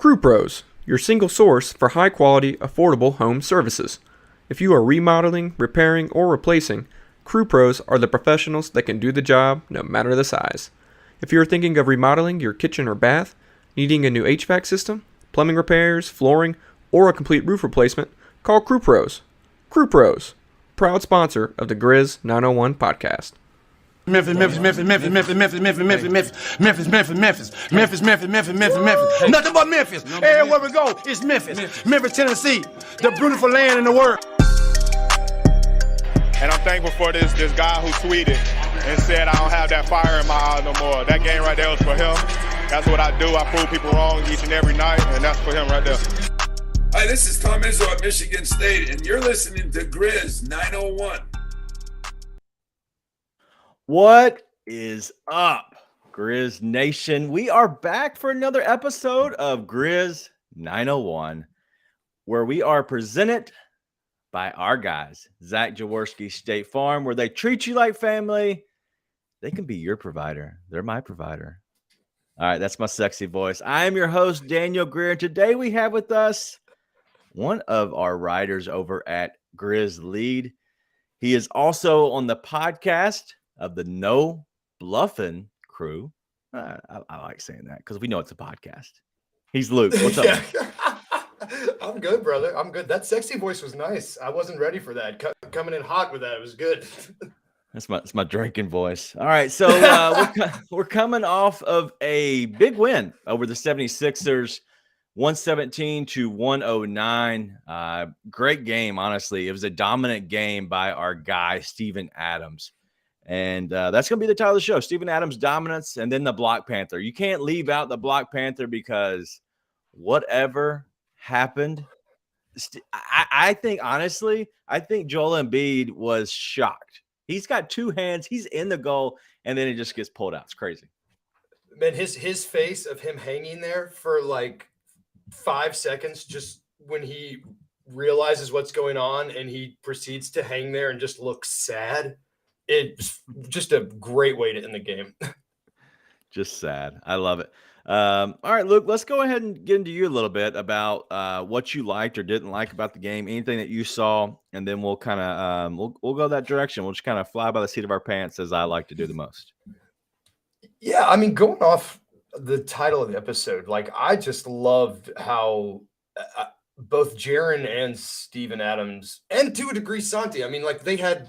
Crew Pros, your single source for high-quality, affordable home services. If you are remodeling, repairing, or replacing, Crew Pros are the professionals that can do the job no matter the size. If you are thinking of remodeling your kitchen or bath, needing a new HVAC system, plumbing repairs, flooring, or a complete roof replacement, call Crew Pros. Crew Pros, proud sponsor of the Grizz 901 podcast. Memphis. Nothing but Memphis. Everywhere we go, it's Memphis. Memphis, Tennessee, the beautiful land in the world. And I'm thankful for this guy who tweeted and said I don't have that fire in my eyes no more. That game right there was for him. That's what I do. I prove people wrong each and every night, and that's for him right there. Hi, this is Tom Izzo at Michigan State, and you're listening to Grizz 901. What is up, Grizz Nation? We are back for another episode of Grizz 901, where we are presented by our guys, Zach Jaworski, State Farm, where they treat you like family. They can be your provider. They're my provider. All right, that's my sexy voice. I am your host, Daniel Greer. Today we have with us one of our writers over at Grizz Lead. He is also on the podcast of the No Bluffin' crew. I like saying that because we know it's a podcast. He's Luke. What's up? I'm good, brother. I'm good. That sexy voice was nice. I wasn't ready for that. Coming in hot with that. It was good. That's my drinking voice. All right, so we're coming off of a big win over the 76ers, 117-109. Great game, honestly. It was a dominant game by our guy, Steven Adams. And that's going to be the title of the show, Steven Adams' dominance, and then the Block Panther. You can't leave out the Block Panther because whatever happened, I think, honestly, Joel Embiid was shocked. He's got two hands. He's in the goal, and then it just gets pulled out. It's crazy. Man, his face of him hanging there for like 5 seconds just when he realizes what's going on and he proceeds to hang there and just looks sad. It's just a great way to end the game. Just sad. I love it. All right, Luke, let's go ahead and get into you a little bit about what you liked or didn't like about the game, anything that you saw, and then we'll kind of we'll go that direction. We'll just kind of fly by the seat of our pants, as I like to do the most. Yeah, I mean, going off the title of the episode, like I just loved how both Jaren and Steven Adams, and to a degree Santi, I mean, like they had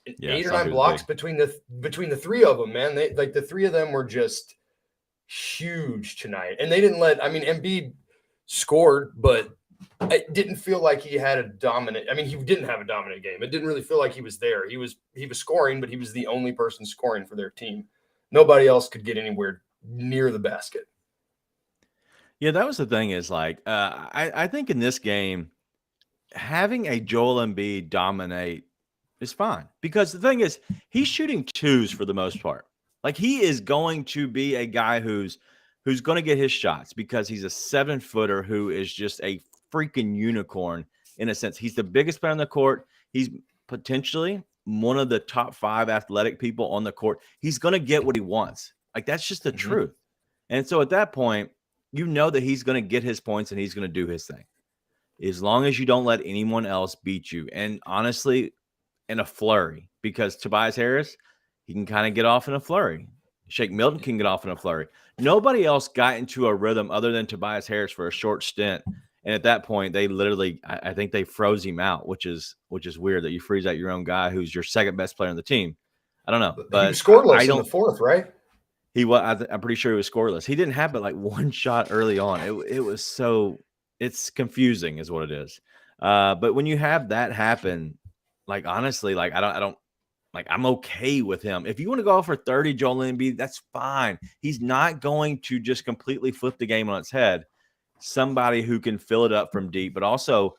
8 or 9 blocks between the three of them, man. They like the three of them were just huge tonight, and they didn't let. I mean, Embiid scored, but it didn't feel like he had a dominant. I mean, he didn't have a dominant game. It didn't really feel like he was there. He was scoring, but he was the only person scoring for their team. Nobody else could get anywhere near the basket. Yeah, that was the thing. Is like I think in this game, having a Joel Embiid dominate is fine, because the thing is he's shooting twos for the most part. Like he is going to be a guy who's going to get his shots because he's a 7-footer who is just a freaking unicorn in a sense. He's the biggest player on the court. He's potentially one of the top 5 athletic people on the court. He's going to get what he wants. Like that's just the truth. And so at that point, you know that he's going to get his points and he's going to do his thing. As long as you don't let anyone else beat you. And honestly, in a flurry, because Tobias Harris, he can kind of get off in a flurry. Shake Milton can get off in a flurry. Nobody else got into a rhythm other than Tobias Harris for a short stint. And at that point, they literally, I think they froze him out, which is weird that you freeze out your own guy who's your second best player on the team. I don't know, but he was scoreless in the fourth, right? He was. I'm pretty sure he was scoreless. He didn't have but like one shot early on. It was so, it's confusing, is what it is. But when you have that happen, like honestly, like I don't. Like, I'm okay with him. If you want to go for 30, Joel Embiid, that's fine. He's not going to just completely flip the game on its head. Somebody who can fill it up from deep, but also,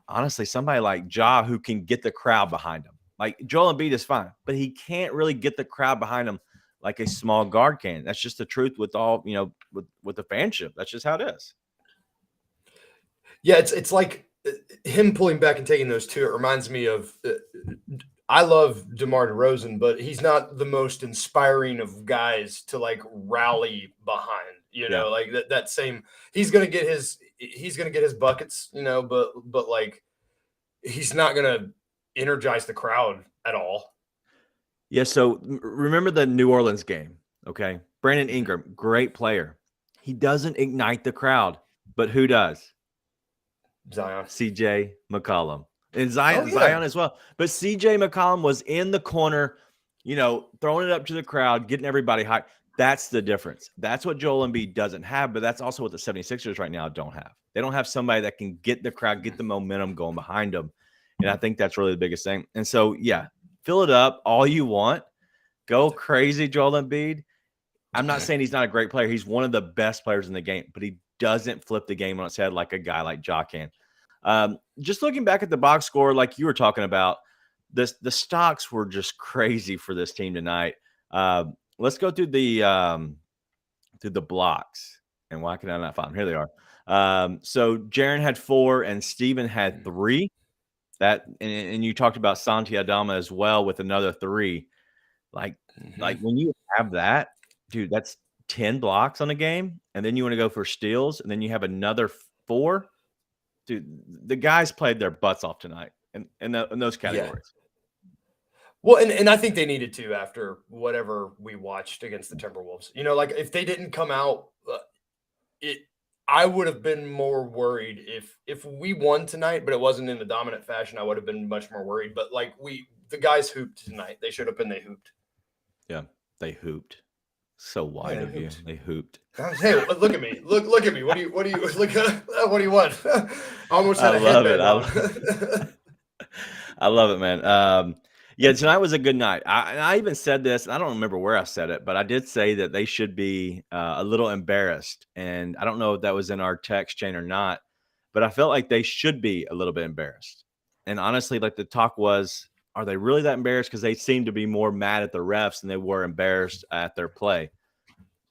honestly, somebody like Ja who can get the crowd behind him. Like, Joel Embiid is fine, but he can't really get the crowd behind him like a small guard can. That's just the truth with all, with the fanship. That's just how it is. Yeah, it's like him pulling back and taking those two. It reminds me of I love DeMar DeRozan, but he's not the most inspiring of guys to like rally behind. You know, like that same. He's gonna get his buckets. You know, but like he's not gonna energize the crowd at all. Yeah. So remember the New Orleans game. Okay. Brandon Ingram, great player. He doesn't ignite the crowd, but who does? Zion. CJ McCollum. And Zion as well. But CJ McCollum was in the corner, you know, throwing it up to the crowd, getting everybody hyped. That's the difference. That's what Joel Embiid doesn't have, but that's also what the 76ers right now don't have. They don't have somebody that can get the crowd, get the momentum going behind them. And I think that's really the biggest thing. And so, yeah, fill it up all you want. Go crazy, Joel Embiid. I'm not saying he's not a great player. He's one of the best players in the game, but he doesn't flip the game on its head like a guy like Ja can. Just looking back at the box score, like you were talking about, the stocks were just crazy for this team tonight. Let's go through the blocks. And why can I not find them? Here they are. So Jaren had 4 and Steven had 3. And you talked about Santi Adama as well with another 3. Like when you have that, dude, that's 10 blocks on a game, and then you want to go for steals, and then you have another 4. Dude, the guys played their butts off tonight in those categories. Well, and I think they needed to after whatever we watched against the Timberwolves. You know, like if they didn't come out, I would have been more worried if we won tonight, but it wasn't in a dominant fashion. I would have been much more worried. But like the guys hooped tonight. They showed up and they hooped. Yeah, they hooped. So wide of you. They hooped. Hey, look at me. Look at me. What do you look what do you want? I almost had I a love headband it. I love it, man. Yeah, tonight was a good night. I even said this, and I don't remember where I said it, but I did say that they should be a little embarrassed. And I don't know if that was in our text chain or not, but I felt like they should be a little bit embarrassed. And honestly, like the talk was, are they really that embarrassed? Because they seem to be more mad at the refs than they were embarrassed at their play.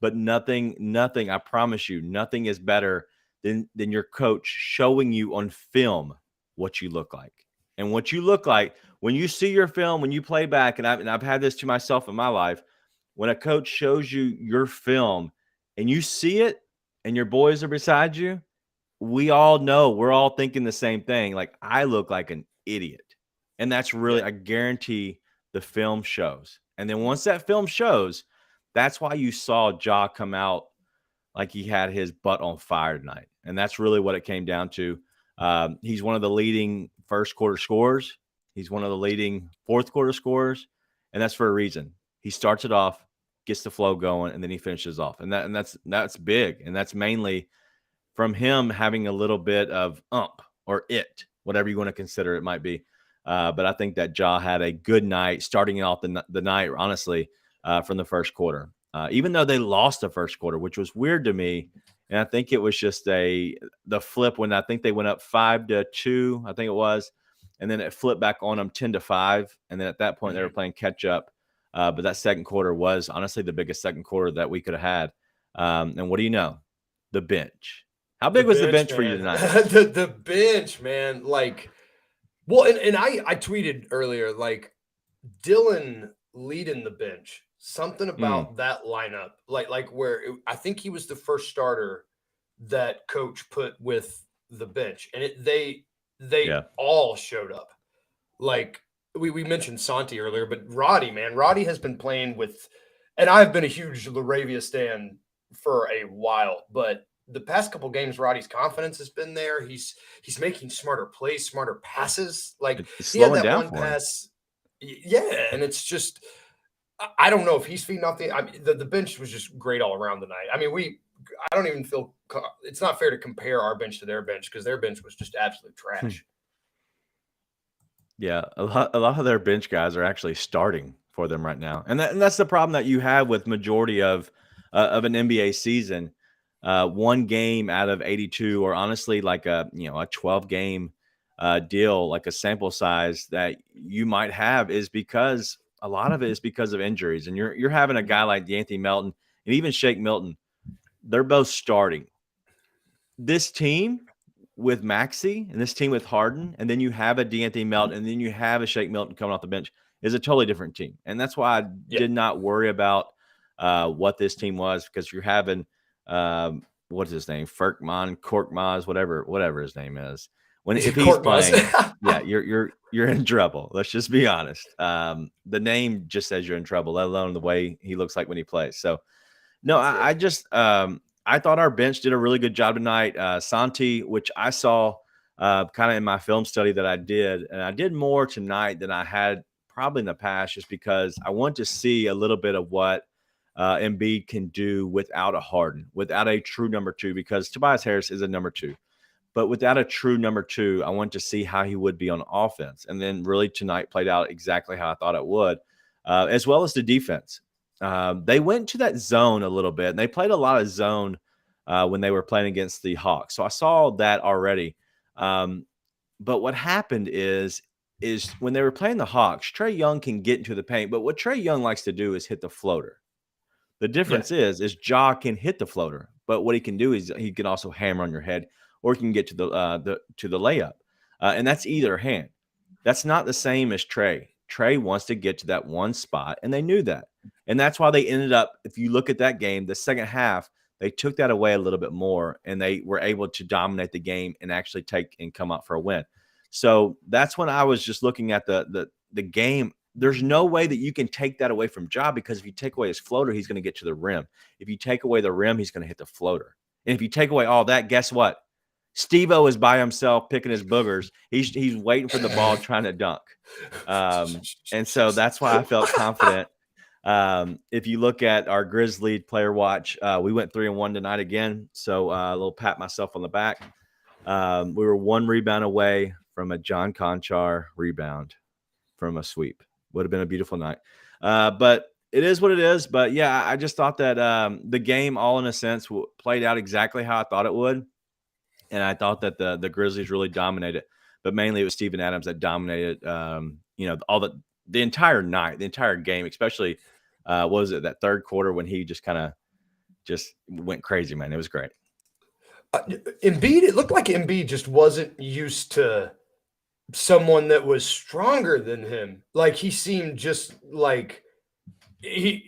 But nothing, I promise you, nothing is better than your coach showing you on film what you look like. And what you look like when you see your film, when you play back, and I've had this to myself in my life, when a coach shows you your film and you see it and your boys are beside you, we all know, we're all thinking the same thing. Like, I look like an idiot. And that's really, I guarantee the film shows. And then once that film shows, that's why you saw Ja come out like he had his butt on fire tonight. And that's really what it came down to. He's one of the leading first quarter scorers. He's one of the leading fourth quarter scorers. And that's for a reason. He starts it off, gets the flow going, and then he finishes off. And that's big. And that's mainly from him having a little bit of or whatever you want to consider it might be. But I think that Ja had a good night, starting off the night, honestly, from the first quarter. Even though they lost the first quarter, which was weird to me. And I think it was just the flip when I think they went up 5-2, I think it was. And then it flipped back on them 10-5. And then at that point, they were playing catch up. But that second quarter was honestly the biggest second quarter that we could have had. And what do you know? The bench. How big was the bench for you tonight? the bench, man. Like, well, and I tweeted earlier, like, Dillon leading the bench. Something about that lineup, like where I think he was the first starter that coach put with the bench, and they all showed up. Like we mentioned Santi earlier, but Roddy has been playing with, and I've been a huge LaRavia stan for a while, but the past couple games, Roddy's confidence has been there. He's making smarter plays, smarter passes. Like he had that one pass, and it's just. I don't know if he's feeding off the bench was just great all around tonight. I mean, I don't even feel it's not fair to compare our bench to their bench because their bench was just absolute trash. Yeah, a lot of their bench guys are actually starting for them right now, and that's the problem that you have with majority of an NBA season. One game out of 82, or honestly, like a 12 game deal, like a sample size that you might have, is because. A lot of it is because of injuries, and you're having a guy like D'Anthony Melton and even Shake Milton. They're both starting. This team with Maxey and this team with Harden, and then you have a D'Anthony Melton, and then you have a Shake Milton coming off the bench, is a totally different team. And that's why I did not worry about what this team was, because you're having what's his name? Korkmaz, whatever his name is. If he's Korkmaz. playing, yeah, you're in trouble. Let's just be honest. The name just says you're in trouble, let alone the way he looks like when he plays. So no, I just I thought our bench did a really good job tonight. Santi, which I saw kind of in my film study that I did, and I did more tonight than I had probably in the past, just because I want to see a little bit of what Embiid can do without a Harden, without a true number two, because Tobias Harris is a number two. But without a true number two, I want to see how he would be on offense. And then really tonight played out exactly how I thought it would, as well as the defense. They went to that zone a little bit, and they played a lot of zone when they were playing against the Hawks. So I saw that already. But what happened is when they were playing the Hawks, Trae Young can get into the paint. But what Trae Young likes to do is hit the floater. The difference is Ja can hit the floater, but what he can do is he can also hammer on your head, or he can get to the layup, and that's either hand. That's not the same as Trae. Trae wants to get to that one spot, and they knew that, and that's why they ended up. If you look at that game, the second half, they took that away a little bit more, and they were able to dominate the game and actually take and come out for a win. So that's when I was just looking at the game. There's no way that you can take that away from Ja, because if you take away his floater, he's going to get to the rim. If you take away the rim, he's going to hit the floater. And if you take away all that, guess what? Steve-O is by himself picking his boogers. He's waiting for the ball, trying to dunk. And so that's why I felt confident. If you look at our Grizzly player watch, we went 3-1 tonight again. So a little pat myself on the back. We were one rebound away from a John Conchar rebound from a sweep. Would have been a beautiful night. But it is what it is. But yeah, I just thought that the game, all in a sense, played out exactly how I thought it would. And I thought that the Grizzlies really dominated, but mainly it was Steven Adams that dominated, all the entire night, the entire game, especially what was it, that third quarter when he just kind of just went crazy, man. It was great. Embiid, it looked like Embiid just wasn't used to someone that was stronger than him. Like he seemed just like I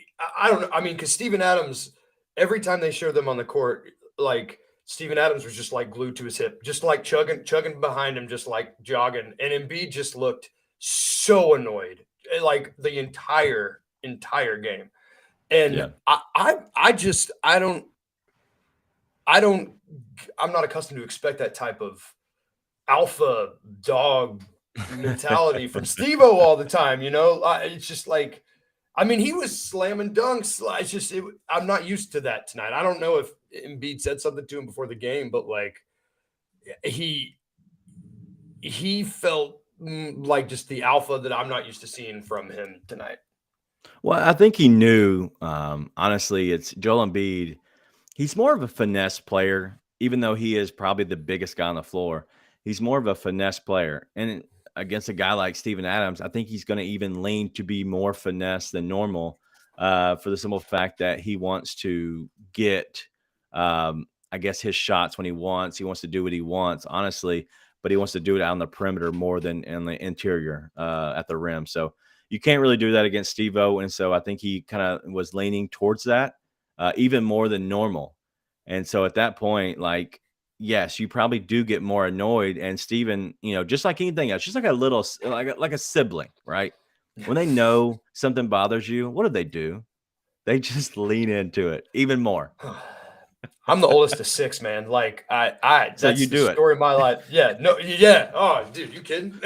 don't know. I mean, because Steven Adams, every time they showed them on the court, like Steven Adams was just like glued to his hip, just like chugging behind him, just like jogging. And Embiid just looked so annoyed, like the entire game. And I'm not accustomed to expect that type of alpha dog mentality from Steve-O all the time. It's just like, I mean, he was slamming dunks. It's just, I'm not used to that tonight. I don't know if Embiid said something to him before the game, but like he felt like just the alpha that I'm not used to seeing from him tonight. Well, I think he knew, honestly, it's Joel Embiid. He's more of a finesse player, even though he is probably the biggest guy on the floor. He's more of a finesse player. And against a guy like Steven Adams, I think he's going to even lean to be more finesse than normal, for the simple fact that he wants to get, I guess, his shots when he wants. He wants to do what he wants, honestly, but he wants to do it out on the perimeter more than in the interior at the rim. So you can't really do that against Steve-O. And so I think he kind of was leaning towards that even more than normal. And so at that point, like, yes, you probably do get more annoyed. And Steven, just like anything else, just like a little, like a sibling, right? When they know something bothers you, what do? They just lean into it even more. I'm the oldest of six, man. Like that's so you do the story of my life. Yeah. No. Yeah. Oh, dude, you kidding?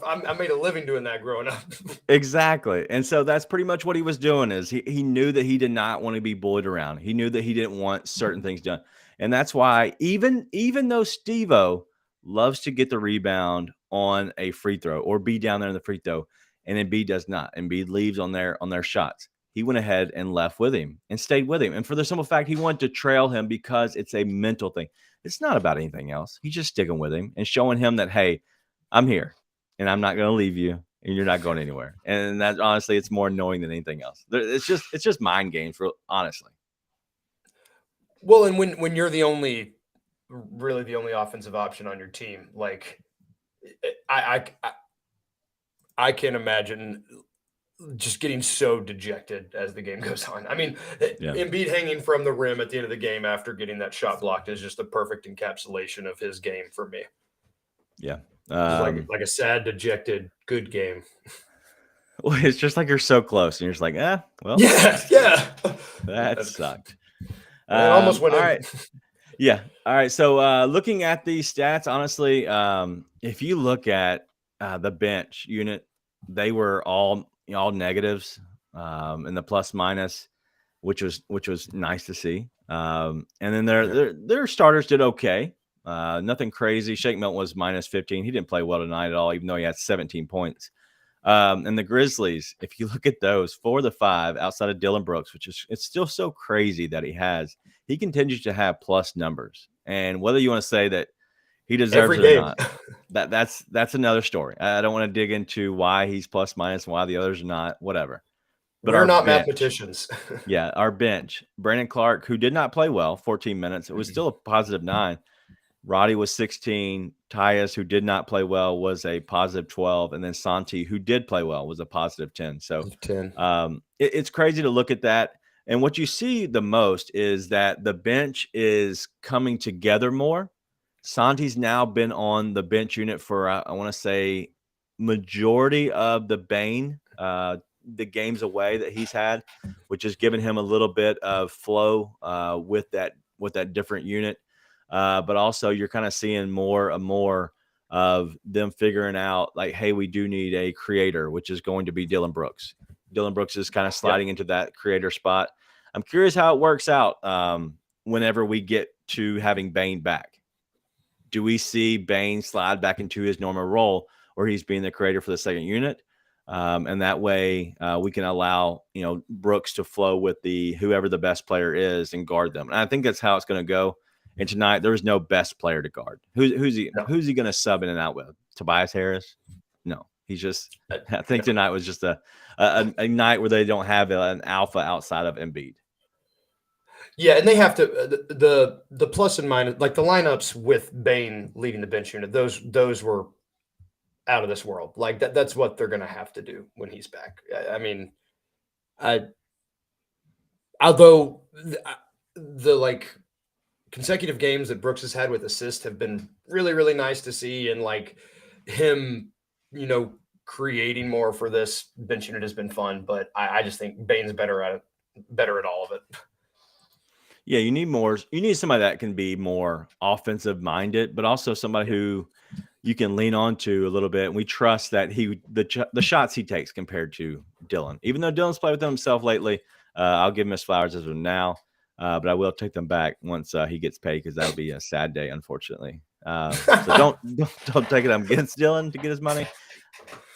I made a living doing that growing up. Exactly. And so that's pretty much what he was doing. Is he knew that he did not want to be bullied around. He knew that he didn't want certain things done. And that's why even though Steve-O loves to get the rebound on a free throw or be down there in the free throw, and Embiid does not. Embiid leaves on their shots. He went ahead and left with him and stayed with him. And for the simple fact, he wanted to trail him because it's a mental thing. It's not about anything else. He's just sticking with him and showing him that, hey, I'm here and I'm not going to leave you and you're not going anywhere. And that, honestly, it's more annoying than anything else. It's just mind games, honestly. Well, and when you're really the only offensive option on your team, like I can't imagine just getting so dejected as the game goes on. I mean, Yeah. Embiid hanging from the rim at the end of the game after getting that shot blocked is just a perfect encapsulation of his game for me. Yeah. Just like a sad, dejected, good game. Well, it's just like you're so close, and you're just like, well, Yeah. that sucked. It almost went all in. right. Yeah. All right. So looking at these stats, honestly, if you look at the bench unit, they were all negatives in the plus minus, which was nice to see. And then their starters did okay. Nothing crazy. Shake Milton was minus 15. He didn't play well tonight at all, even though he had 17 points. And the Grizzlies, if you look at those 4 of the 5 outside of Dillon Brooks, it's still so crazy that he continues to have plus numbers. And whether you want to say that he deserves it or not, that's another story. I don't want to dig into why he's plus minus and why the others are not, whatever. But we're not mathematicians. Yeah, our bench, Brandon Clark, who did not play well, 14 minutes. It was still a positive 9. Roddy was 16. Tyus, who did not play well, was a positive 12. And then Santi, who did play well, was a positive 10. So 10. It's crazy to look at that. And what you see the most is that the bench is coming together more. Santi's now been on the bench unit for, I want to say, majority of the Bane, the games away that he's had, which has given him a little bit of flow with that different unit. But also you're kind of seeing more and more of them figuring out like, hey, we do need a creator, which is going to be Dillon Brooks. Dillon Brooks is kind of sliding into that creator spot. I'm curious how it works out whenever we get to having Bane back. Do we see Bane slide back into his normal role where he's being the creator for the second unit? And that way we can allow, Brooks to flow with whoever the best player is and guard them. And I think that's how it's going to go. And tonight there's no best player to guard. Who's he going to sub in and out with? Tobias Harris? No, he's just, I think tonight was just a night where they don't have an alpha outside of Embiid. Yeah, and they have to the plus and minus, like the lineups with Bane leading the bench unit. Those were out of this world. Like that's what they're going to have to do when he's back. I mean, although the like consecutive games that Brooks has had with assists have been really, really nice to see, and like him, creating more for this bench unit has been fun. But I just think Bane's better at all of it. Yeah, you need more. You need somebody that can be more offensive minded, but also somebody who you can lean on to a little bit. And we trust that the shots he takes compared to Dillon. Even though Dillon's played with them himself lately, I'll give him his flowers as of now. But I will take them back once he gets paid, because that'll be a sad day, unfortunately. So don't take it against Dillon to get his money.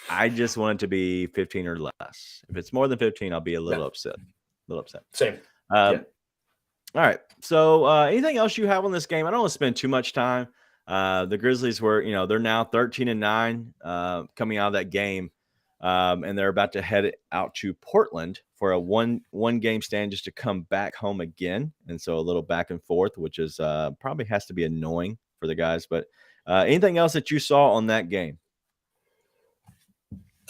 I just want it to be 15 or less. If it's more than 15, I'll be a little upset. Same. All right. So anything else you have on this game? I don't want to spend too much time. The Grizzlies were, they're now 13-9 coming out of that game. And they're about to head out to Portland for a one game stand just to come back home again. And so a little back and forth, which is probably has to be annoying for the guys. But anything else that you saw on that game?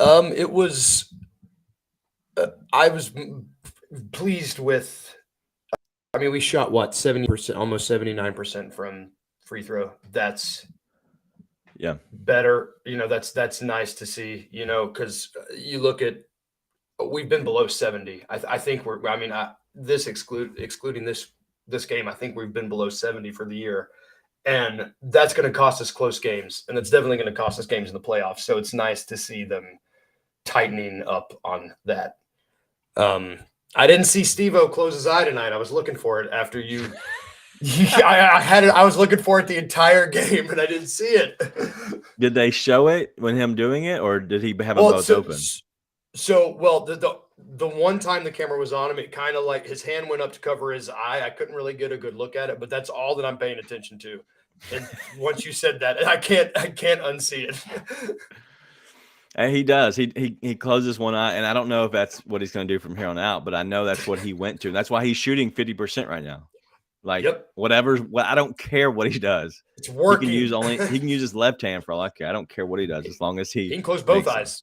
It was I was pleased with. I mean, we shot 70%, almost 79% from free throw. That's better. That's nice to see. Because you look at, we've been below 70. I think excluding this game, I think we've been below 70 for the year, and that's going to cost us close games, and it's definitely going to cost us games in the playoffs. So it's nice to see them tightening up on that. I didn't see Steve-O close his eye tonight. I was looking for it after you. I had it. I was looking for it the entire game, and I didn't see it. Did they show it when him doing it, or did he have them both open? The one time the camera was on him, it kind of like his hand went up to cover his eye. I couldn't really get a good look at it, but that's all that I'm paying attention to. And once you said that, I can't unsee it. And he does. He closes one eye, and I don't know if that's what he's going to do from here on out, but I know that's what he went to. That's why he's shooting 50% right now. Like, I don't care what he does. It's working. He can use his left hand for all I care. I don't care what he does, as long as he can close both eyes.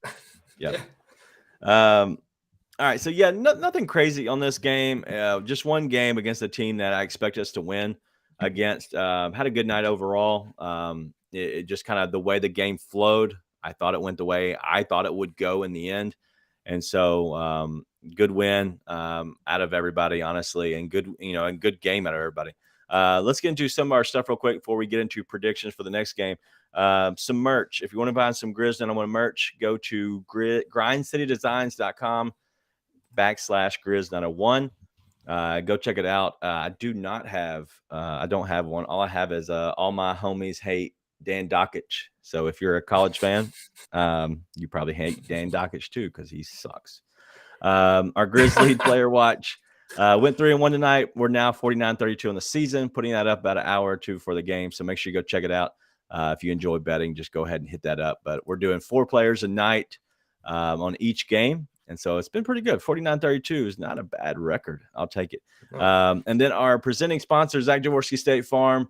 Yep. All right, so yeah, nothing crazy on this game. Just one game against a team that I expect us to win against. Had a good night overall. It just kind of the way the game flowed. I thought it went the way I thought it would go in the end, and so good win out of everybody, honestly, and good game out of everybody. Let's get into some of our stuff real quick before we get into predictions for the next game. Some merch. If you want to buy some Grizz 901 merch, go to grindcitydesigns.com /Grizz 901. Go check it out. I don't have one. All I have is all my homies hate Dan Dockich. So if you're a college fan, you probably hate Dan Dockich too because he sucks. Our Grizzly player watch went 3-1 tonight. We're now 49-32 on the season, putting that up about an hour or two for the game. So make sure you go check it out. If you enjoy betting, just go ahead and hit that up. But we're doing 4 players a night on each game. And so it's been pretty good. 49-32 is not a bad record. I'll take it. And then our presenting sponsor, Zach Jaworski State Farm.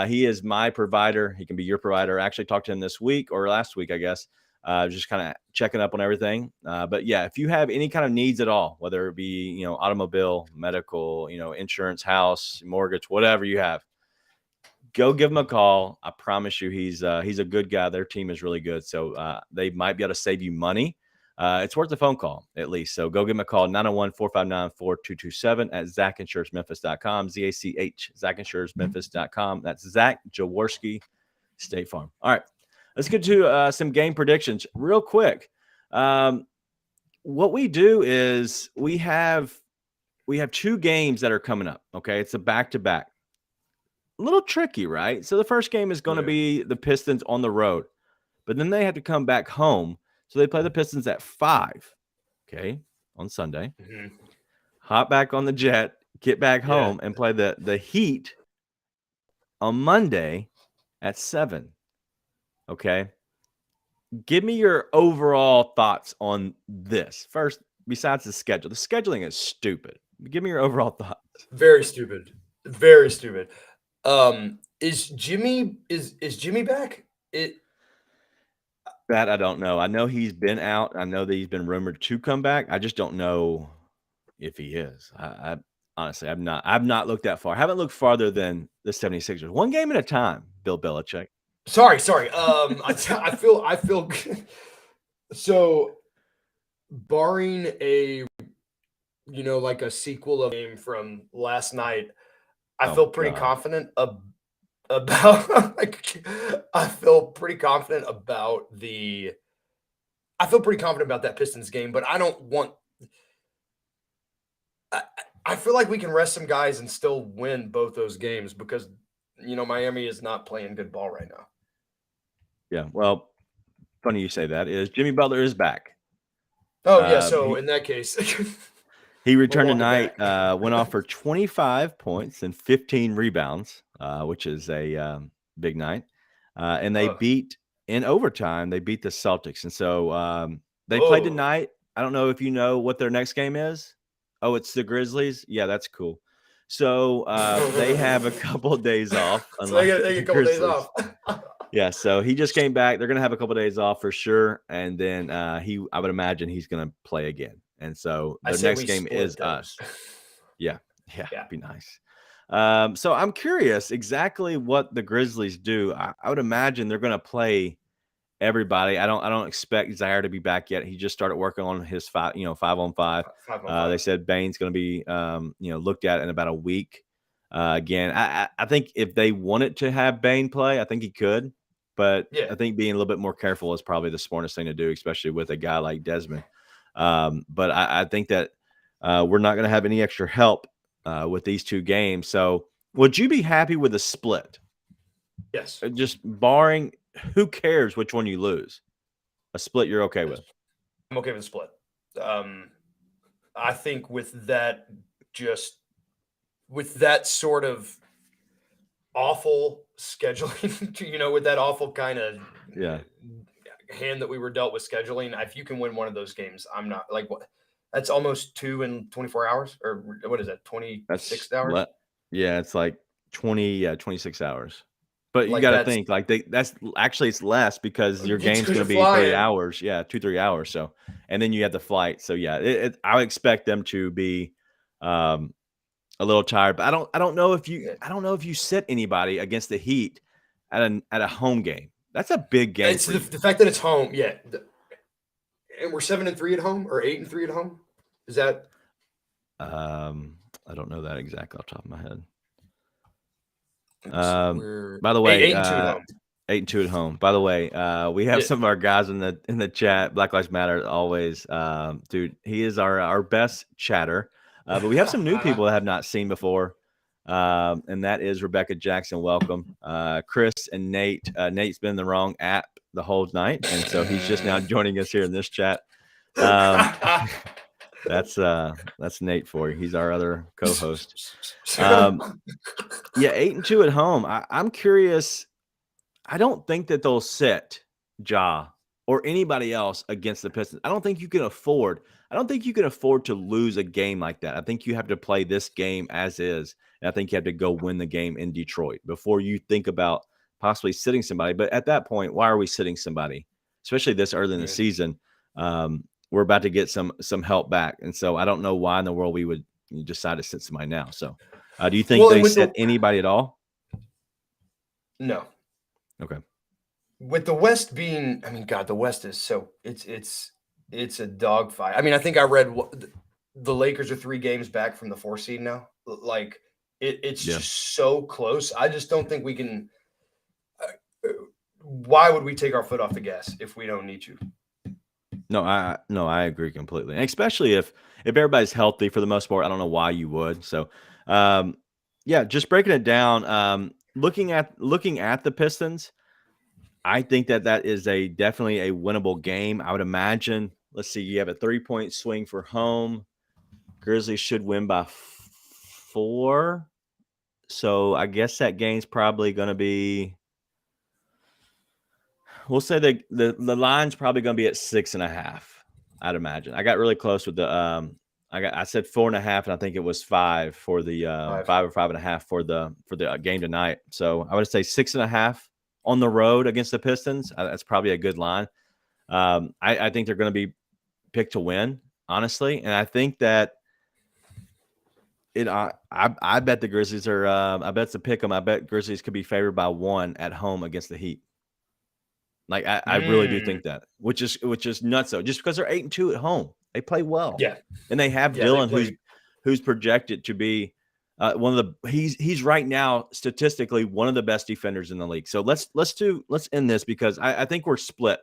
He is my provider. He can be your provider. I actually talked to him this week or last week, I guess. Just kind of checking up on everything. But yeah, if you have any kind of needs at all, whether it be, automobile, medical, insurance, house, mortgage, whatever you have, go give him a call. I promise you he's a good guy. Their team is really good. So they might be able to save you money. It's worth a phone call at least. So go give him a call, 901-459-4227 at ZachInsuranceMemphis.com, ZACH, ZachInsuranceMemphis.com. That's Zach Jaworski State Farm. All right. Let's get to some game predictions real quick. What we do is we have 2 games that are coming up. Okay. It's a back-to-back. A little tricky, right? So the first game is going to be the Pistons on the road, but then they have to come back home. So they play the Pistons at 5, okay, on Sunday. Mm-hmm. Hop back on the jet, get back home, and play the Heat on Monday at 7. Okay. Give me your overall thoughts on this. First, besides the schedule. The scheduling is stupid. Give me your overall thoughts. Very stupid. Very stupid. Is Jimmy back? That I don't know. I know he's been out. I know that he's been rumored to come back. I just don't know if he is. I honestly, I've not looked that far. I haven't looked farther than the 76ers. One game at a time, Bill Belichick. Sorry. I feel so barring a like a sequel of game from last night, I feel pretty confident about I feel pretty confident about that Pistons game, but I don't want I feel like we can rest some guys and still win both those games because Miami is not playing good ball right now. Yeah, well, funny you say that. Is Jimmy Butler is back. Oh yeah, so in that case he returned tonight, went off for 25 points and 15 rebounds, which is a big night. And they beat in overtime. They beat the Celtics, and so they played tonight. I don't know if you know what their next game is. Oh, it's the Grizzlies. Yeah, that's cool. So they have a couple of days off. So they get a couple of days off. Yeah, so he just came back. They're going to have a couple of days off for sure, and then I would imagine he's going to play again. And so the next game is us. Yeah, it'd be nice. So I'm curious exactly what the Grizzlies do. I would imagine they're going to play everybody. I don't expect Zaire to be back yet. He just started working on his 5-on-5. They said Bane's going to be looked at in about a week. Again, I think if they wanted to have Bane play, I think he could. But I think being a little bit more careful is probably the smartest thing to do, especially with a guy like Desmond. But I think that we're not going to have any extra help with these 2 games. So would you be happy with a split? Yes. Just barring, who cares which one you lose? A split you're okay with? I'm okay with a split. I think with that sort of awful scheduling, with that awful kind of hand that we were dealt with scheduling, if you can win one of those games, I'm not like what. That's almost 2 in 24 hours, or what is that? 26 hours? Yeah, it's like 26 hours. But you Like got to that's think like that's actually it's less because your It's game's 'cause going to you're be 3 flying. hours. Yeah, 2-3 hours. So, and then you have the flight. So yeah, I would expect them to be a little tired. But I don't know if you sit anybody against the Heat at a home game. That's a big game It's for the you. fact that it's home. Yeah. And we're 7-3 at home or 8-3 at home. Is that I don't know that exactly off the top of my head. we're By the way, 8-2 at home. 8-2 at home. By the way, we have Yeah. some of our guys in the chat. Black Lives Matter always. Dude, he is our best chatter. But we have some new people that have not seen before. And that is Rebecca Jackson. Welcome. Chris and Nate. Nate's been in the wrong app the whole night, and so he's just now joining us here in this chat. That's Nate for you. He's our other co-host. Yeah, 8-2 at home. I'm curious. I don't think that they'll sit Ja or anybody else against the Pistons. I don't think you can afford to lose a game like that. I think you have to play this game as is. And I think you have to go win the game in Detroit before you think about possibly sitting somebody. But at that point, why are we sitting somebody? Especially this early in the season. We're about to get some help back. And so I don't know why in the world we would decide to sit somebody now. So do you think they sit anybody at all? No. Okay. With the West being, I mean, God, the West is so it's a dogfight. I mean, I think I read the Lakers are 3 games back from the 4 seed now. Like it's just so close. I just don't think we can. Why would we take our foot off the gas if we don't need to? No, I agree completely, and especially if everybody's healthy for the most part. I don't know why you would. So, just breaking it down. Looking at the Pistons, I think that is definitely a winnable game. I would imagine. Let's see, you have a 3-point swing for home. Grizzlies should win by 4. So I guess that game's probably going to be. We'll say the line's probably going to be at 6.5. I'd imagine. I got really close with the. I said 4.5, and I think it was 5 for the 5 or 5.5 for the game tonight. So I would say 6.5 on the road against the Pistons. That's probably a good line. I think they're going to be picked to win, honestly, and I think that I bet the Grizzlies are. I bet it's a pick 'em. I bet Grizzlies could be favored by 1 at home against the Heat. Like I really do think that, which is nuts though. Just because they're 8-2 at home, they play well. Yeah, and they have Dillon, who's projected to be one of the. He's right now statistically one of the best defenders in the league. So let's end this because I think we're split.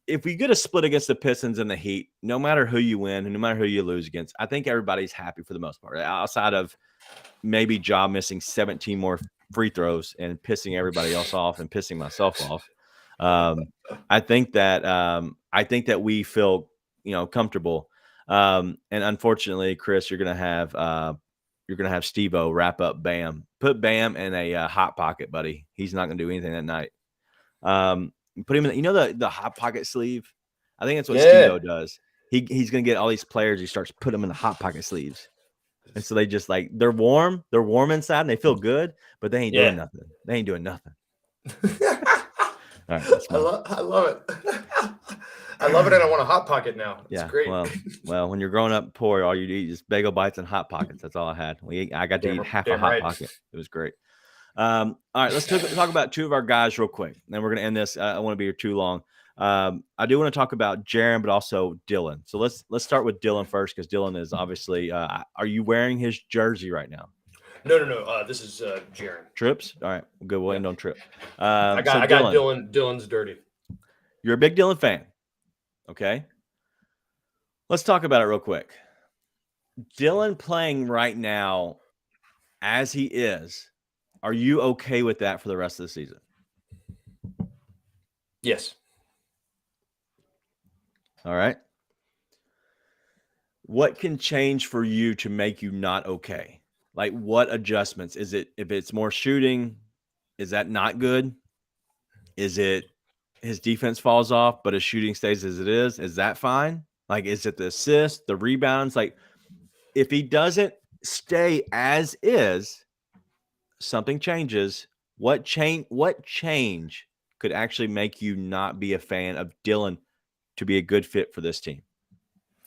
If we get a split against the Pistons and the Heat, no matter who you win and no matter who you lose against, I think everybody's happy for the most part. Outside of maybe Ja missing 17 more free throws and pissing everybody else off and pissing myself off. I think that we feel comfortable. And unfortunately, Chris, you're gonna have Steve-O wrap up Bam. Put Bam in a hot pocket, buddy. He's not gonna do anything that night. Put him in the hot pocket sleeve. I think that's what Steve-O does. He's gonna get all these players. He starts putting them in the hot pocket sleeves. And so they just they're warm inside and they feel good, but they ain't doing nothing. They ain't doing nothing. All right, I love it. I love it, and I want a hot pocket now. It's great. Well, when you're growing up poor, all you eat is bagel bites and hot pockets. That's all I had. I got to eat half a hot pocket. It was great. All right, let's talk about 2 of our guys real quick. Then we're going to end this. I don't want to be here too long. I do want to talk about Jaren, but also Dillon. So let's start with Dillon first because Dillon is obviously. Are you wearing his jersey right now? No. This is Jaren. Trips? All right. Good. We'll end on Trip. I got Dillon. Dillon's dirty. You're a big Dillon fan. Okay. Let's talk about it real quick. Dillon playing right now as he is. Are you okay with that for the rest of the season? Yes. All right. What can change for you to make you not okay? Like what adjustments? Is it if it's more shooting? Is that not good? Is it his defense falls off, but his shooting stays as it is? Is that fine? Like, is it the assists, the rebounds? Like, if he doesn't stay as is, something changes. What change could actually make you not be a fan of Dillon to be a good fit for this team?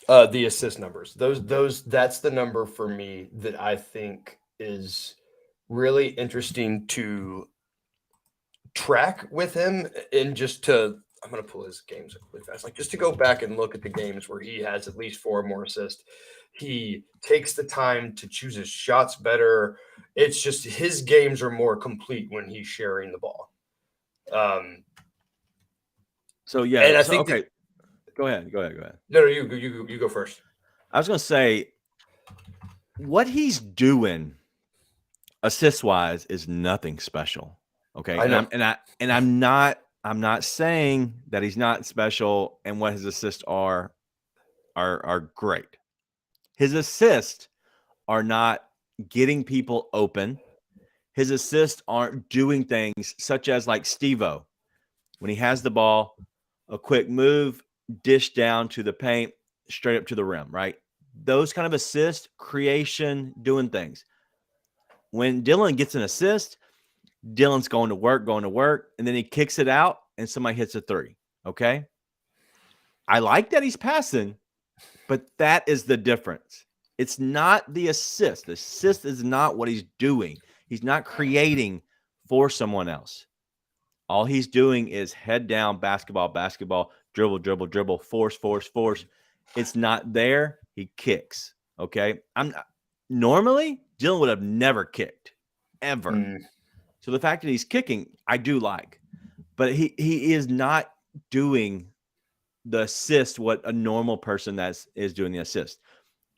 The assist numbers. That's the number for me that I think is really interesting to track with him, and I'm going to pull his games up really fast. Like, just to go back and look at the games where he has at least 4 more assists. He takes the time to choose his shots better. It's just his games are more complete when he's sharing the ball. So yeah, and I think okay. Go ahead. No, you go first. I was going to say what he's doing assist-wise is nothing special. Okay. I know. I'm not saying that he's not special and what his assists are great. His assists are not getting people open. His assists aren't doing things such as like Steve-O. When he has the ball, a quick move, dish down to the paint, straight up to the rim, right? Those kind of assist, creation, doing things. When Dillon gets an assist, Dillon's going to work, and then he kicks it out and somebody hits a 3. Okay. I like that he's passing, but that is the difference. It's not the assist. The assist is not what he's doing. He's not creating for someone else. All he's doing is head down, basketball, dribble, force. It's not there. He kicks. Okay. Normally Dillon would have never kicked ever. So the fact that he's kicking, I do like, but he is not doing the assist what a normal person is doing the assist.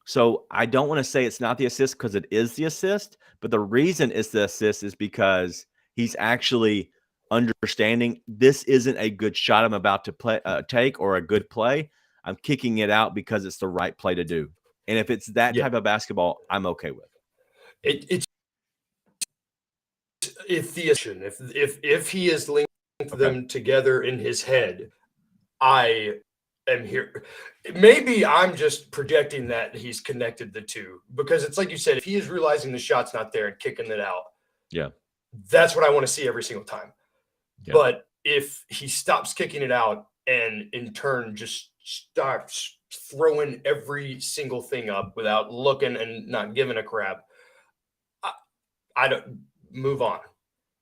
So I don't want to say it's not the assist because it is the assist, but the reason it's the assist is because he's actually understanding this isn't a good shot I'm about to take or a good play. I'm kicking it out because it's the right play to do. And if it's that type of basketball, I'm okay with it. If he is linked them together in his head, I am here. Maybe I'm just projecting that he's connected the two, because it's like you said, if he is realizing the shot's not there and kicking it out, that's what I want to see every single time. But if he stops kicking it out and in turn just starts throwing every single thing up without looking and not giving a crap, I don't move on.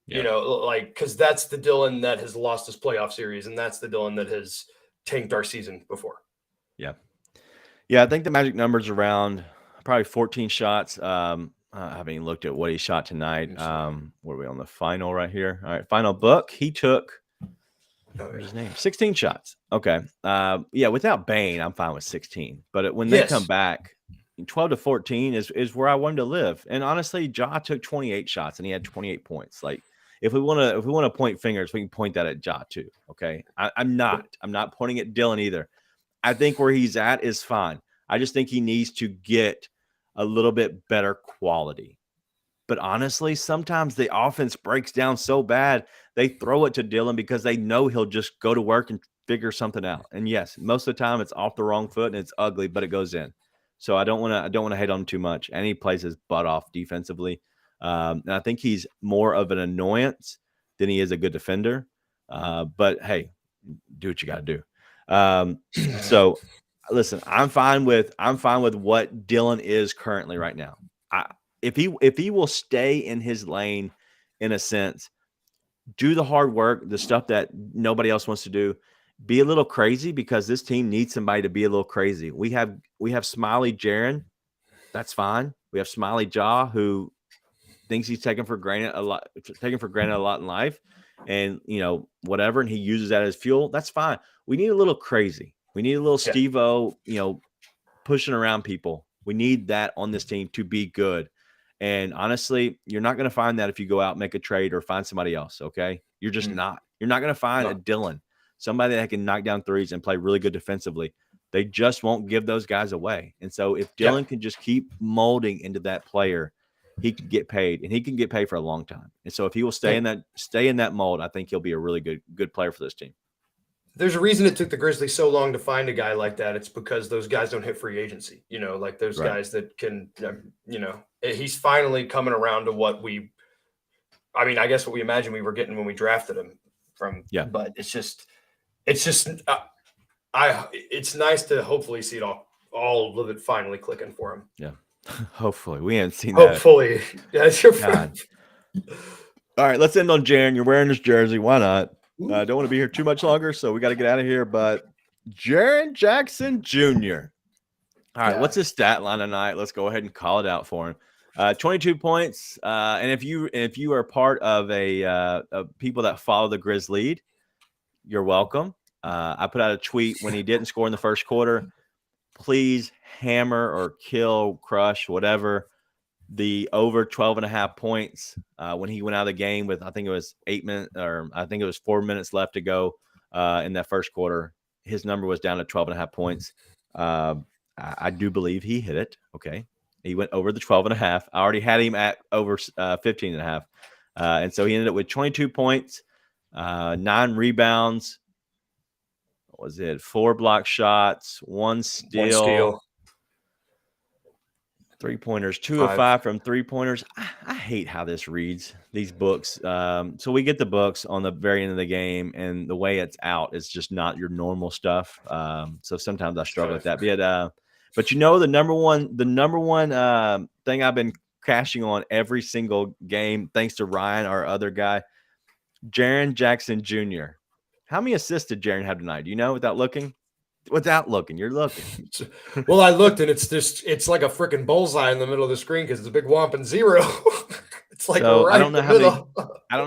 Because that's the Dillon that has lost his playoff series, and that's the Dillon that has tanked our season before. I think the magic number's around probably 14 shots. I haven't even looked at what he shot tonight. Where are we on the final right here? All right, final book. He took what's his name? 16 shots. Okay. Without Bane, I'm fine with 16. But when they come back, 12 to 14 is where I wanted to live. And honestly, Ja took 28 shots and he had 28 points. Like, if we want to point fingers, we can point that at Ja too. Okay. I'm not pointing at Dillon either. I think where he's at is fine. I just think he needs to get a little bit better quality. But honestly, sometimes the offense breaks down so bad, they throw it to Dillon because they know he'll just go to work and figure something out. And yes, most of the time it's off the wrong foot and it's ugly, but it goes in. So I don't want to hate on him too much. And he plays his butt off defensively. And I think he's more of an annoyance than he is a good defender. But hey, do what you got to do. So listen, I'm fine with what Dillon is currently right now. If he will stay in his lane, in a sense, do the hard work, the stuff that nobody else wants to do, be a little crazy, because this team needs somebody to be a little crazy. We have Smiley Jaren. That's fine. We have Smiley Ja, who thinks he's taken for granted a lot in life, and whatever, and he uses that as fuel. That's fine. We need a little crazy. We need a little Steve-O, pushing around people. We need that on this team to be good. And honestly, you're not going to find that if you go out, make a trade, or find somebody else. Okay. You're just not. You're not going to find a Dillon, somebody that can knock down threes and play really good defensively. They just won't give those guys away. And so if Dillon can just keep molding into that player, he can get paid, and he can get paid for a long time. And so if he will stay in that mold, I think he'll be a really good player for this team. There's a reason it took the Grizzlies so long to find a guy like that. It's because those guys don't hit free agency, like those guys that can, he's finally coming around to what we I mean, I guess what we imagined we were getting when we drafted him from. Yeah. But it's just it's nice to hopefully see it all of it finally clicking for him. Yeah. Hopefully. We haven't seen that. Hopefully. That's your friend. All right, let's end on Jaren. You're wearing his jersey. Why not? I don't want to be here too much longer, so we got to get out of here. But Jaren Jackson Jr. All right, what's his stat line tonight? Let's go ahead and call it out for him. 22 points. And if you are part of of people that follow the Grizz lead, you're welcome. I put out a tweet when he didn't score in the first quarter. Please hammer or kill, crush, whatever, the over 12.5 points when he went out of the game with, I think it was 8 minutes, or I think it was 4 minutes left to go in that first quarter. His number was down to 12.5 points. I do believe he hit it. Okay. He went over the 12.5. I already had him at over 15.5. And so he ended up with 22 points, 9 rebounds. What was it? 4 block shots, 1 steal. 3-pointers, 2 of 5 from 3-pointers. I hate how this reads, these books. So we get the books on the very end of the game, and the way it's out is just not your normal stuff. So sometimes I struggle with that. But the number one thing I've been cashing on every single game, thanks to Ryan, our other guy, Jaren Jackson Jr. How many assists did Jaren have tonight? Do you know without looking? Without looking, you're looking. Well, I looked, and it's like a freaking bullseye in the middle of the screen because it's a big whomping 0. It's like so right I don't know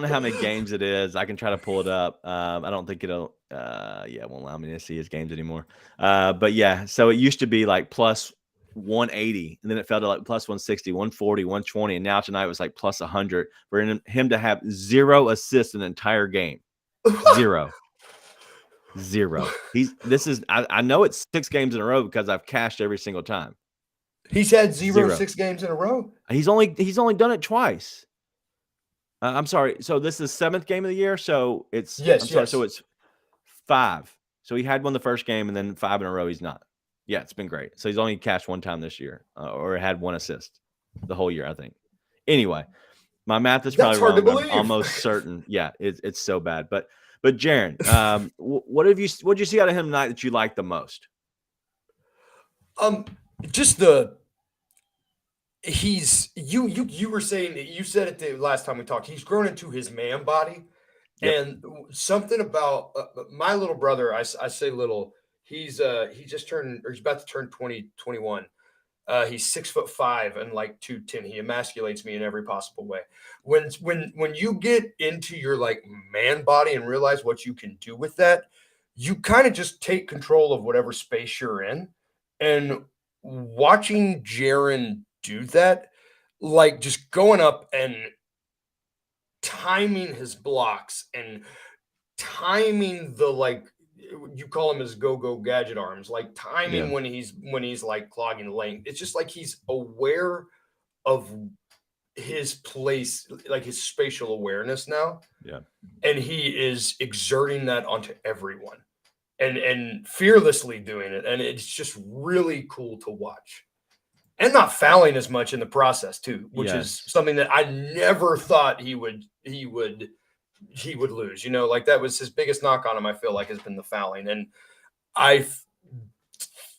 how many games it is. I can try to pull it up. I don't think it'll. It won't allow me to see his games anymore. But yeah, so it used to be like plus 180, and then it fell to like plus 160, 140, 120, and now tonight it was like plus 100 for him to have 0 assists in an entire game. 0. I know it's 6 games in a row because I've cashed every single time. He's had 6 games in a row. He's only done it twice. I'm sorry. So this is 7th game of the year. So it's So it's 5. So he had one the first game and then 5 in a row. He's not. Yeah, it's been great. So he's only cashed 1 time this year, or had 1 assist the whole year, I think. Anyway, my math is probably wrong. But I'm almost certain. Yeah, it's so bad. But Jaren, what'd you see out of him tonight that you liked the most? Just you were saying, you said it the last time we talked, he's grown into his man body. Yep. And something about my little brother, I say little, he's about to turn 21. He's 6'5" and like 210. He emasculates me in every possible way. When you get into your like man body and realize what you can do with that, you kind of just take control of whatever space you're in. And watching Jaren do that, like just going up and timing his blocks and timing the, like, you call him his go-go gadget arms, like timing when he's like clogging the lane. It's just like he's aware of his place, like his spatial awareness now. Yeah. And he is exerting that onto everyone and fearlessly doing it. And it's just really cool to watch. And not fouling as much in the process too, which is something that I never thought he would lose. Like that was his biggest knock on him, I feel like, has been the fouling. And I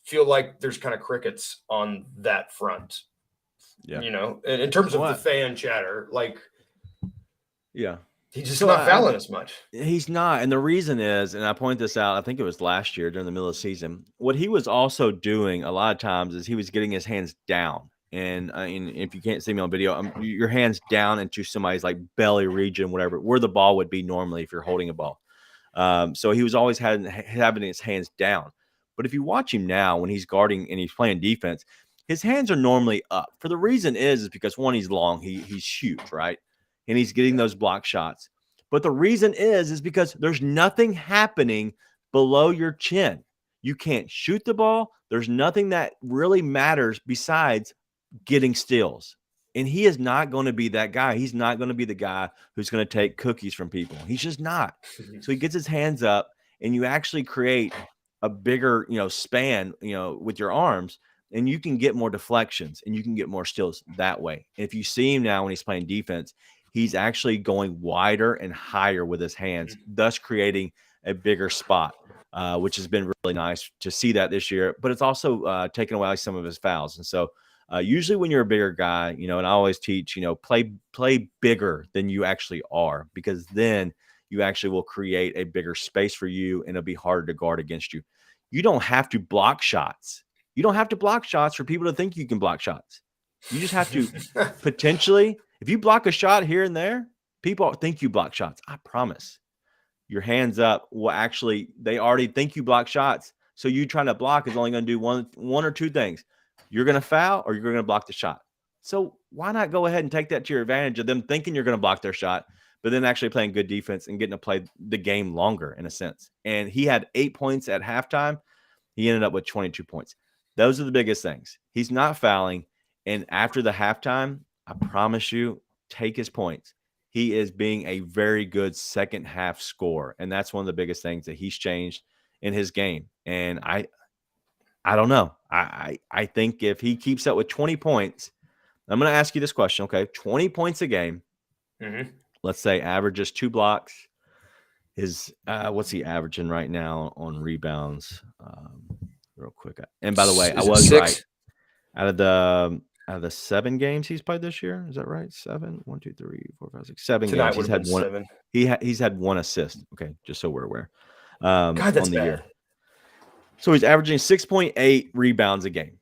feel like there's kind of crickets on that front. Yeah. In terms of the fan chatter, like, he's just not fouling as much. He's not. And the reason is, and I point this out, I think it was last year during the middle of the season, what he was also doing a lot of times is he was getting his hands down. And if you can't see me on video, your hands down into somebody's like belly region, whatever, where the ball would be normally if you're holding a ball. So he was always having his hands down. But if you watch him now when he's guarding and he's playing defense, his hands are normally up. For the reason is because, one, he's long, he's huge, right? And he's getting those block shots. But the reason is because there's nothing happening below your chin. You can't shoot the ball. There's nothing that really matters besides getting steals. And he is not going to be that guy. He's not going to be the guy who's going to take cookies from people. He's just not. So he gets his hands up, and you actually create a bigger, span, with your arms, and you can get more deflections and you can get more steals that way. And if you see him now when he's playing defense, he's actually going wider and higher with his hands, thus creating a bigger spot, which has been really nice to see that this year. But it's also taken away some of his fouls. And so usually when you're a bigger guy, and I always teach, play bigger than you actually are, because then you actually will create a bigger space for you and it'll be harder to guard against you. You don't have to block shots. You don't have to block shots for people to think you can block shots. You just have to potentially, if you block a shot here and there, people think you block shots. I promise. Your hands up will actually, they already think you block shots. So you trying to block is only going to do one or two things. You're going to foul or you're going to block the shot. So why not go ahead and take that to your advantage of them thinking you're going to block their shot, but then actually playing good defense and getting to play the game longer in a sense. And he had 8 points at halftime. He ended up with 22 points. Those are the biggest things. He's not fouling. And after the halftime, I promise you, take his points. He is being a very good second half scorer. And that's one of the biggest things that he's changed in his game. And I don't know. I think if he keeps up with 20 points, I'm going to ask you this question. Okay. 20 points a game. Mm-hmm. Let's say averages 2 blocks. What's he averaging right now on rebounds? Real quick. And by the way, I was 6? right. Out of the 7 games he's played this year, is that right? 7, 1, 2, 3, 4, 5, 6, 7 Tonight games. He's had one. 7. He's had 1 assist. Okay, just so we're aware. God, that's on the bad. year. So he's averaging 6.8 rebounds a game.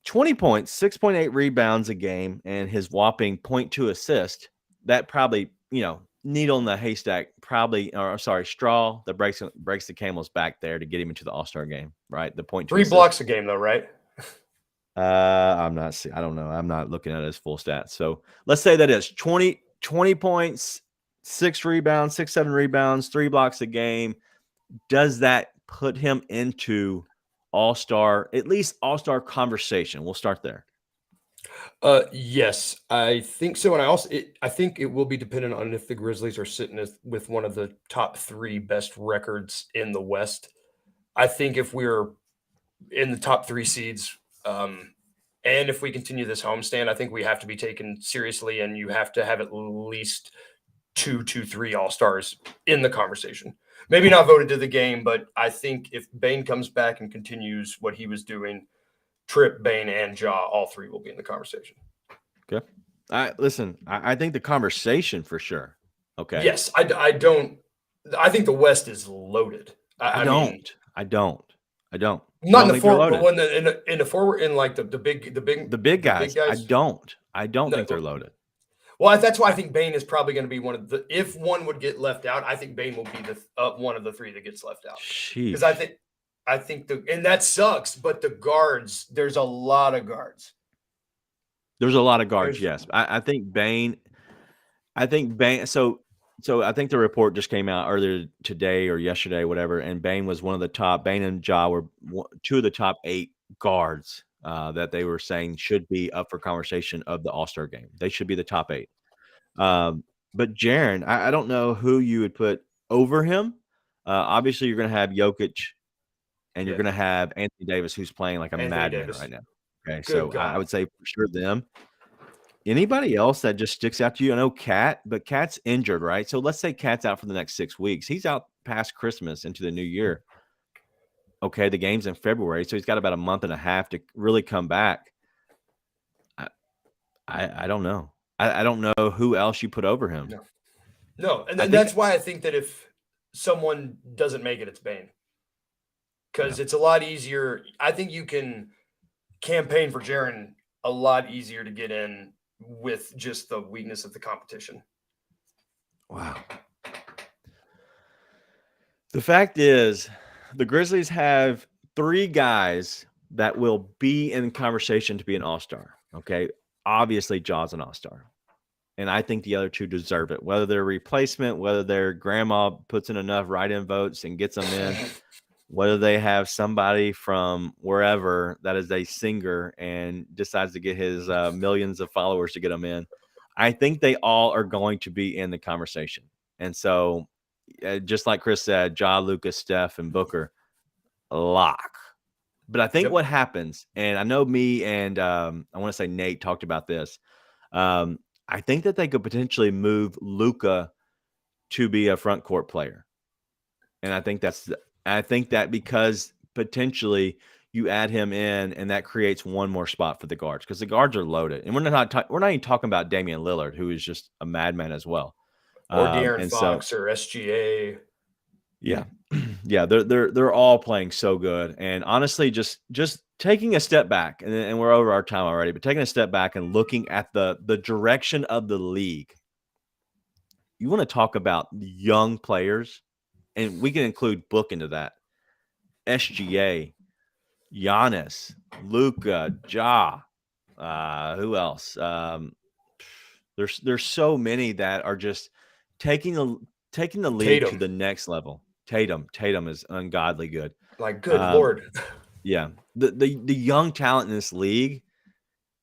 20 points, 6.8 rebounds a game, and his whopping 0.2 assist. That probably, needle in the haystack, straw that breaks the camel's back there to get him into the All-Star game, right? The 0.2 3 assist. blocks a game, though, right? I don't know. I'm not looking at his full stats. So let's say that is 20 points, 6 rebounds, 6, 7 rebounds, 3 blocks a game. Does that put him into All-Star, at least All-Star conversation? We'll start there. Yes, I think so. And I think it will be dependent on if the Grizzlies are sitting with one of the top 3 best records in the West. I think if we're in the top 3 seeds, and if we continue this homestand, I think we have to be taken seriously, and you have to have at least 3 All-Stars in the conversation. Maybe not voted to the game, but I think if Bane comes back and continues what he was doing, Tripp, Bane, and Ja, all 3 will be in the conversation. Okay. I think the conversation for sure. Okay. Yes, I don't. I think the West is loaded. I don't. Not in the forward, but when in the forward, in like the big guys. I don't think they're loaded. Well, that's why I think Bane is probably going to be one of the. If one would get left out, I think Bane will be the one of the 3 that gets left out. Because I think and that sucks. But the guards, there's a lot of guards. There's a lot of guards. Yes, I think Bane. So I think the report just came out earlier today or yesterday, whatever. And Bane was one of the top. Bane and Ja were 2 of the top 8 guards that they were saying should be up for conversation of the All-Star game. They should be the top 8. But Jaren, I don't know who you would put over him. Obviously, you're going to have Jokic, and you're going to have Anthony Davis, who's playing like a madman right now. Okay, so I would say for sure them. Anybody else that just sticks out to you? I know Cat, but Cat's injured, right? So let's say Cat's out for the next 6 weeks. He's out past Christmas into the new year. Okay, the game's in February, so he's got about a month and a half to really come back. I don't know. I don't know who else you put over him. No, and that's why I think that if someone doesn't make it, it's Bane. Because it's a lot easier. I think you can campaign for Jaren a lot easier to get in with just the weakness of the competition. Wow. The fact is, the Grizzlies have 3 guys that will be in conversation to be an All-Star. Okay. Obviously, Ja's an All-Star. And I think the other 2 deserve it. Whether they're replacement, whether their grandma puts in enough write-in votes and gets them in, whether they have somebody from wherever that is a singer and decides to get his millions of followers to get them in. I think they all are going to be in the conversation. And so just like Chris said, Ja, Lucas, Steph, and Booker, lock. But I think what happens, and I know me and I want to say Nate talked about this. I think that they could potentially move Luka to be a front court player. And I think that because potentially you add him in and that creates one more spot for the guards, because the guards are loaded. And we're not even talking about Damian Lillard, who is just a madman as well. Or De'Aaron and Fox or SGA. Yeah. Yeah, they're all playing so good. And honestly, just taking a step back, and we're over our time already, but taking a step back and looking at the direction of the league. You want to talk about young players, and we can include Book into that. SGA, Giannis, Luka, Ja, who else? There's so many that are just taking the league Tatum. to the next level. Tatum is ungodly good. Like, good Lord. Yeah. The young talent in this league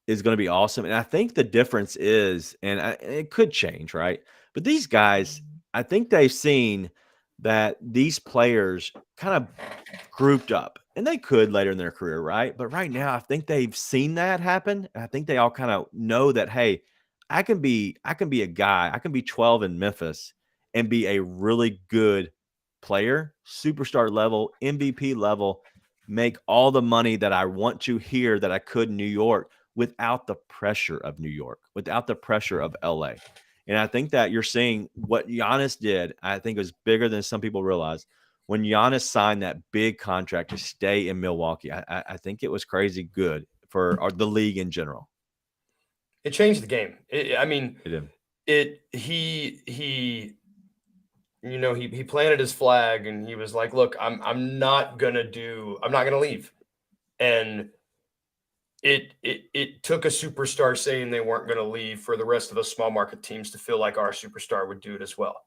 is going to be awesome. And I think the difference is, and it could change, right? But these guys, I think they've seen that these players kind of grouped up, and they could later in their career, right? But right now, I think they've seen that happen. And I think they all kind of know that, hey, I can be a guy. I can be 12 in Memphis and be a really good player, superstar level, MVP level, make all the money that I want to here that I could in New York without the pressure of New York, without the pressure of LA. And I think that you're seeing what Giannis did, I think was bigger than some people realize. When Giannis signed that big contract to stay in Milwaukee, I think it was crazy good for the league in general. It changed the game. He planted his flag and he was like, look, I'm not going to leave. And it took a superstar saying they weren't going to leave for the rest of the small market teams to feel like our superstar would do it as well.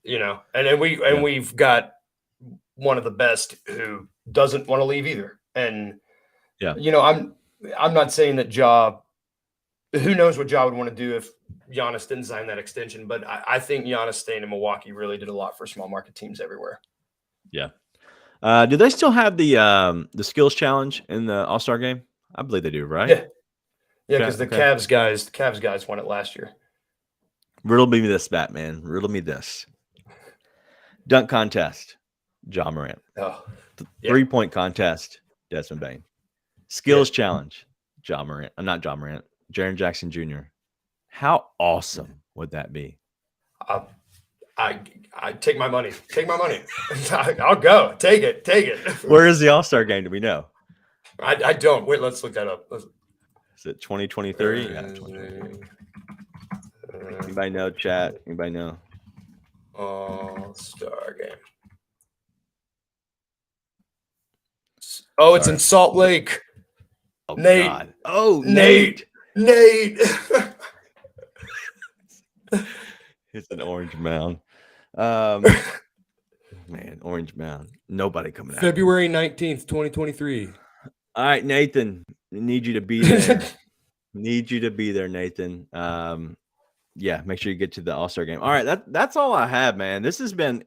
And then we've got one of the best who doesn't want to leave either. And I'm not saying that who knows what Ja would want to do if Giannis didn't sign that extension, but I think Giannis staying in Milwaukee really did a lot for small market teams everywhere. Yeah. Do they still have the skills challenge in the All-Star game? I believe they do, right? Yeah. Yeah, because the Cavs guys won it last year. Riddle me this, Batman. Riddle me this. Dunk contest, Ja Morant. Oh, yeah. 3-point contest, Desmond Bane. Skills challenge, Ja Morant. Not Ja Morant. Jaren Jackson Jr. How awesome would that be? I take my money. Take my money. I'll go. Take it. Where is the All-Star game? Do we know? I don't. Wait, let's look that up. Is it 2023? Yeah, 2023. Anybody know, chat? Anybody know? All-Star game. Oh, it's in Salt Lake. Oh, Nate. God. Oh, Nate. It's an Orange Mound. Man, Orange Mound. Nobody coming out. February 19th, 2023. All right, Nathan. I need you to be there. Nathan. Yeah, make sure you get to the All-Star game. All right, that's all I have, man. This has been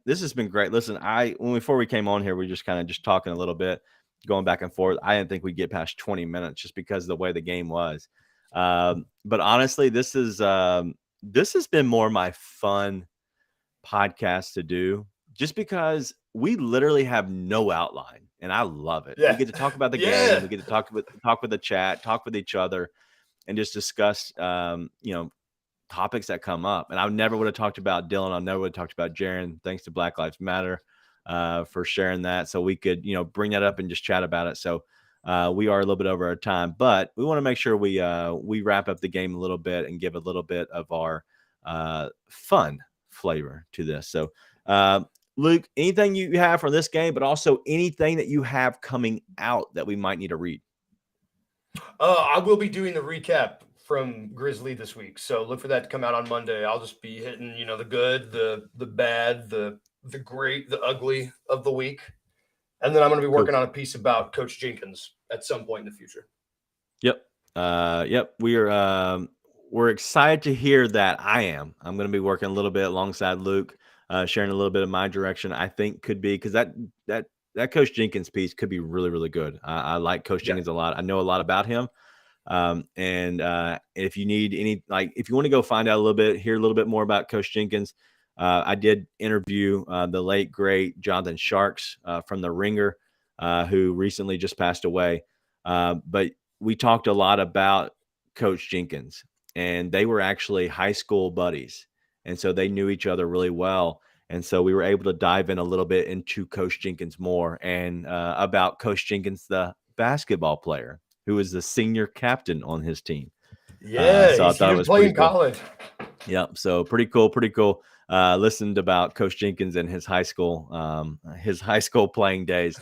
great. Listen, before we came on here, we just kind of just talking a little bit, going back and forth. I didn't think we'd get past 20 minutes just because of the way the game was. But honestly, this has been more my fun podcast to do, just because we literally have no outline, and I love it. Yeah. We get to talk about the game. We get to talk with the chat, talk with each other, and just discuss, topics that come up. And I never would have talked about Dillon. I never would have talked about Jaren. Thanks to Black Lives Matter for sharing that, so we could, bring that up and just chat about it. So we are a little bit over our time, but we want to make sure we wrap up the game a little bit and give a little bit of our fun flavor to this. So Luke, anything you have for this game, but also anything that you have coming out that we might need to read? I will be doing the recap from Grizzly this week, so look for that to come out on Monday. I'll just be hitting, the good, the bad, the great, the ugly of the week. And then I'm going to be working on a piece about Coach Jenkins at some point in the future. Yep. We're excited to hear that. I'm going to be working a little bit alongside Luke, sharing a little bit of my direction. I think could be, because that Coach Jenkins piece could be really, really good. I like Coach Jenkins a lot. I know a lot about him. And if you need any, like, if you want to go find out hear a little bit more about Coach Jenkins, I did interview the late, great Jonathan Sharks from The Ringer, who recently just passed away. But we talked a lot about Coach Jenkins, and they were actually high school buddies. And so they knew each other really well. And so we were able to dive in a little bit into Coach Jenkins more, and about Coach Jenkins, the basketball player who is the senior captain on his team. Yeah, so I he thought it didn't was play pretty in cool. college. Yeah, so pretty cool. Listened about Coach Jenkins and his high school playing days.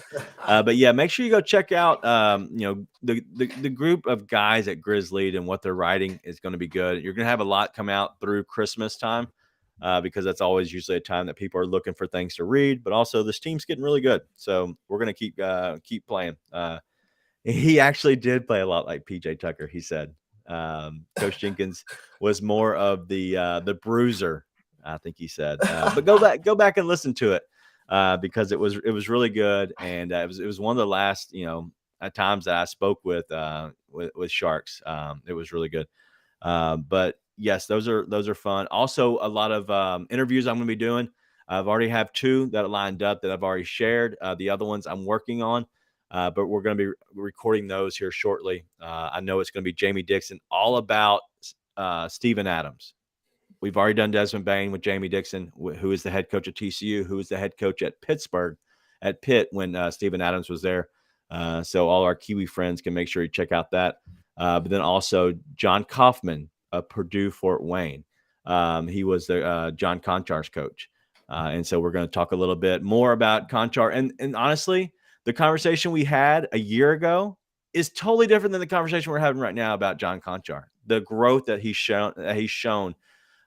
But yeah, make sure you go check out the group of guys at Grizzlies, and what they're writing is going to be good. You're going to have a lot come out through Christmas time, because that's always usually a time that people are looking for things to read. But also, this team's getting really good, so we're going to keep playing. He actually did play a lot like PJ Tucker. He said Coach Jenkins was more of the bruiser, I think he said. But go back and listen to it, because it was really good, and it was one of the last at times that I spoke with Sharks. It was really good. But yes, those are fun. Also, a lot of interviews I'm going to be doing. I've already have 2 that are lined up that I've already shared. The other ones I'm working on. But we're going to be recording those here shortly. I know it's going to be Jamie Dixon, all about Steven Adams. We've already done Desmond Bain with Jamie Dixon, who is the head coach at TCU, who is the head coach at Pitt when Steven Adams was there. So all our Kiwi friends can make sure you check out that. But then also John Kaufman of Purdue Fort Wayne. He was the John Konchar's coach. And so we're going to talk a little bit more about Konchar. And honestly, the conversation we had a year ago is totally different than the conversation we're having right now about John Konchar. The growth that he's shown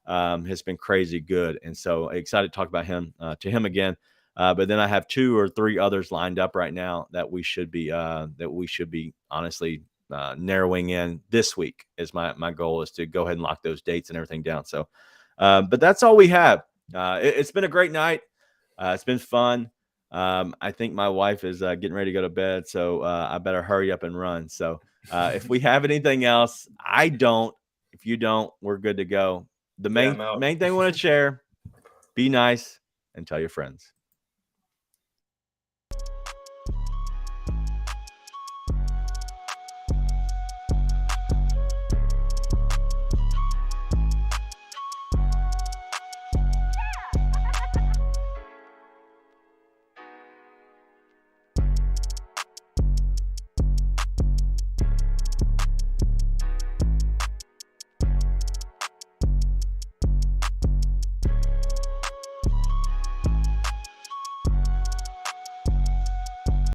has been crazy good. And so excited to talk about him again. But then I have 2 or 3 others lined up right now that we should be honestly narrowing in this week. Is my goal is to go ahead and lock those dates and everything down. So, but that's all we have. It's been a great night. It's been fun. I think my wife is getting ready to go to bed, so I better hurry up and run. So if we have anything else, I don't. If you don't, we're good to go. The main thing I want to share, be nice and tell your friends.